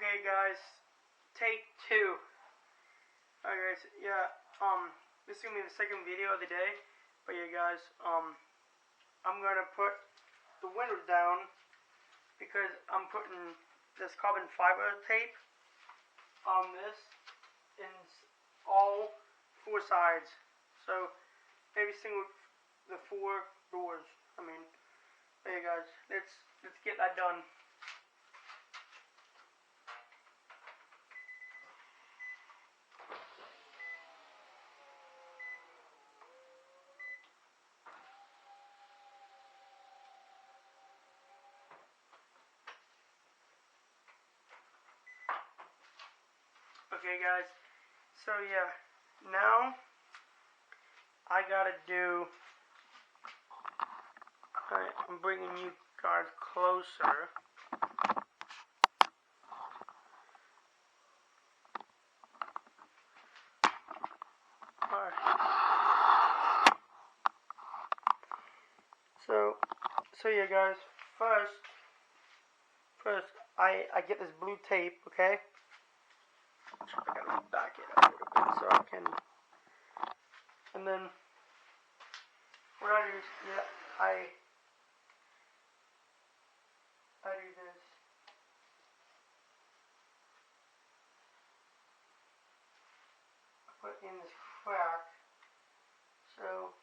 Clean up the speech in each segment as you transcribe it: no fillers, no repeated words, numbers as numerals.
Okay guys, take two. Alright guys, yeah, this is gonna be the second video of the day. But yeah guys, I'm gonna put the windows down because I'm putting this carbon fiber tape on this in all four sides. So every single the four doors. Hey guys, let's get that done. Okay guys, so yeah, now I gotta do, alright, I'm bringing you guys closer. Alright. So yeah guys, first I get this blue tape, okay? I gotta back it up a little bit so I can, and then what I do is, yeah, I do this. I put in this crack, so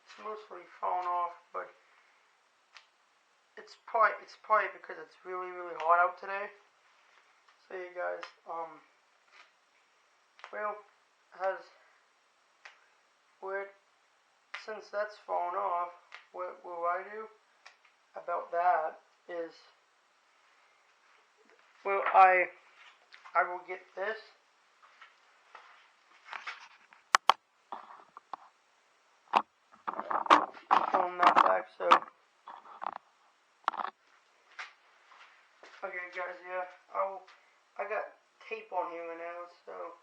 it's mostly falling off, but it's probably because it's really hot out today. So you guys, well, since that's fallen off, what will I do about that is, well, I will get this. Film that back, so okay guys, yeah, I got tape on here right now, so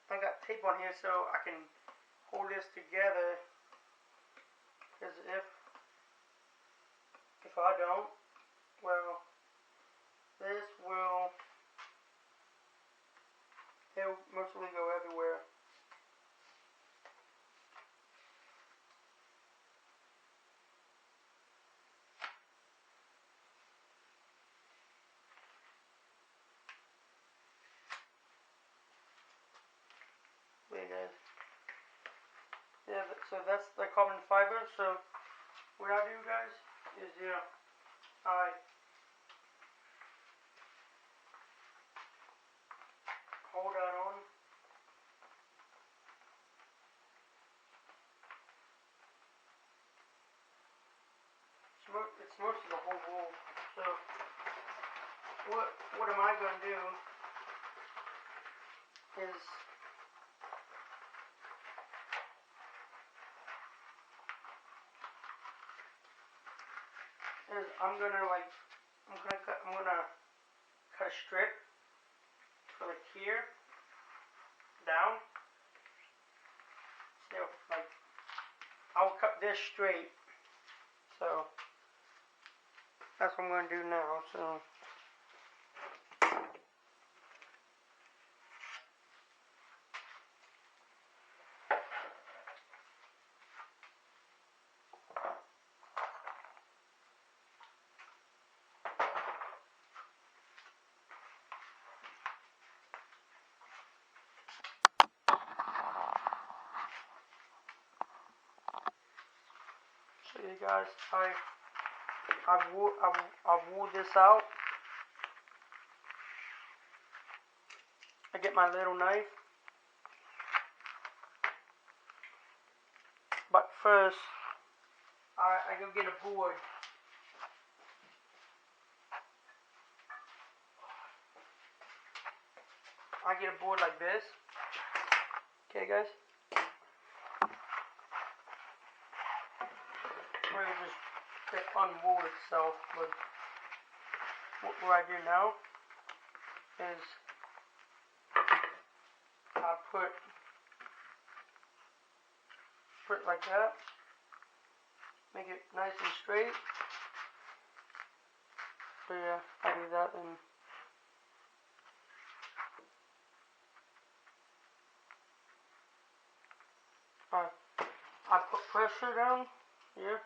I got tape on here so I can hold this together, because if I don't, well, it'll mostly go everywhere. Yeah guys, yeah, so that's the carbon fiber. So what I do guys is, yeah, I hold that on. It's most of the whole wall. So what am I going to do is, I'm gonna cut a strip from like here down. So like I'll cut this straight. So that's what I'm gonna do now. So you guys, I've wore this out. I get my little knife, but first I go get a board. I get a board like this. Okay, guys. Where you just unroll itself. But what I do now is I put it like that. Make it nice and straight. So yeah, I do that and I put pressure down here.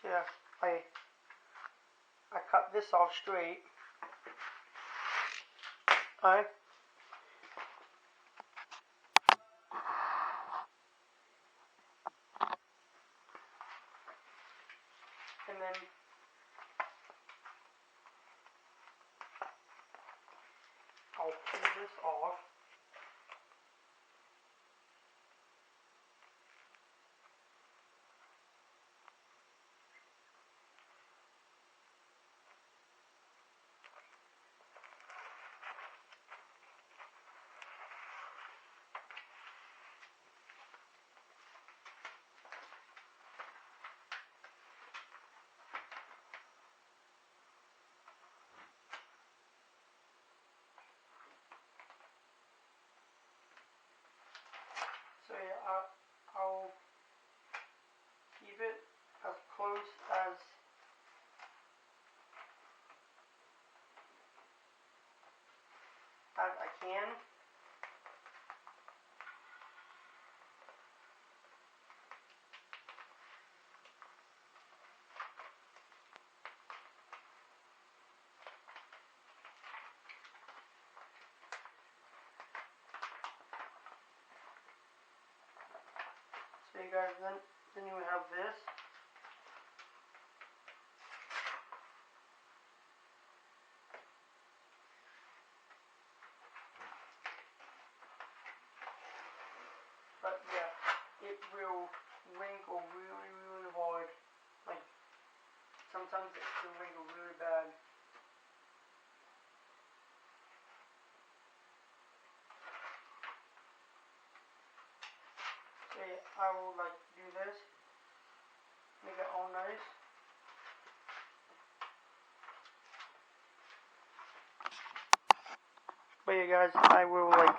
So yeah, I cut this off straight. Alright. And then I'll pull this off. So yeah, I'll keep it as close as I can. So you guys, then you have this. But yeah, it will wrinkle really, really hard. Like, sometimes it can wrinkle really bad. So yeah, I will like do this, make it all nice. But yeah guys, I will like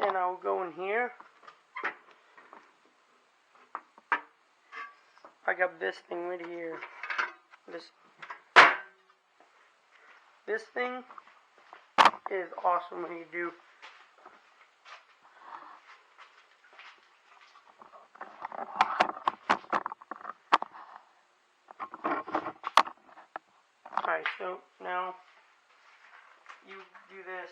and I'll go in here. I got this thing right here. This thing is awesome when you do. Alright, so now you do this.